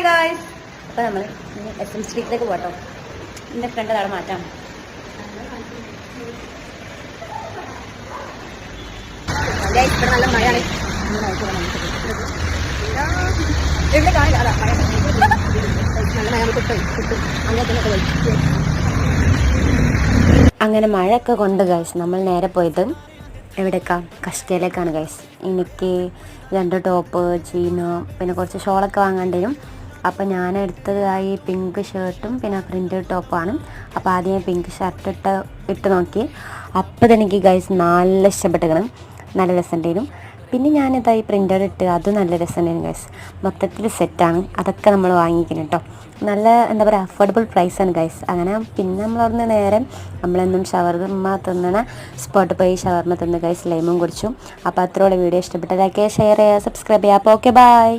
Guys, അപ്പോൾ നമ്മൾ SM സ്ട്രീറ്റിലേക്ക് പോട്ടോ. എൻ്റെ ഫ്രണ്ട് അവിടെ മാറ്റാം. ഇവിടെ നല്ല മഴയാണ്. ഇവിടെ കാണില്ല, അതാ മഴ നല്ല മഴ കിട്ടും അങ്ങനെ മഴയൊക്കെ കൊണ്ട് ഗൈസ് നമ്മൾ നേരെ പോയത് എവിടേക്കാണ്, കഷ്കയിലേക്കാണ് ഗൈസ്. എനിക്ക് 2 ടോപ്പ്, ജീന്, പിന്നെ കുറച്ച് ഷോളൊക്കെ വാങ്ങേണ്ടിരും. അപ്പോൾ ഞാൻ എടുത്തതായി പിങ്ക് ഷർട്ടും പിന്നെ പ്രിൻ്റ് ടോപ്പാണ്. അപ്പോൾ ആദ്യം ഞാൻ പിങ്ക് ഷർട്ട് ഇട്ട് നോക്കി. അപ്പോൾ തന്നെ എനിക്ക് ഗൈസ് നല്ല ഇഷ്ടപ്പെട്ടിരിക്കണം, നല്ല രസമുണ്ടായിരുന്നു. പിന്നെ ഞാനിതായി പ്രിൻ്റഡ് ഇട്ട്, അതും നല്ല രസമുണ്ടായിരുന്നു ഗൈസ്. മൊത്തത്തിൽ സെറ്റാണ്. അതൊക്കെ നമ്മൾ വാങ്ങിക്കണം കേട്ടോ. നല്ല എന്താ പറയുക, അഫോർഡബിൾ പ്രൈസാണ് ഗൈസ്. അങ്ങനെ പിന്നെ നമ്മളവിടുന്ന് നേരെ നമ്മളെന്നും ഷവർമ്മ തിന്നണ സ്പോട്ട് പോയി ഷവർമ്മ തിന്ന് ഗൈസ്, ലൈമും കുടിച്ചു. അപ്പോൾ അത്രയുള്ള വീഡിയോ ഇഷ്ടപ്പെട്ടതൊക്കെ ഷെയർ ചെയ്യുക, സബ്സ്ക്രൈബ് ചെയ്യുക. അപ്പോൾ ഓക്കെ, ബൈ.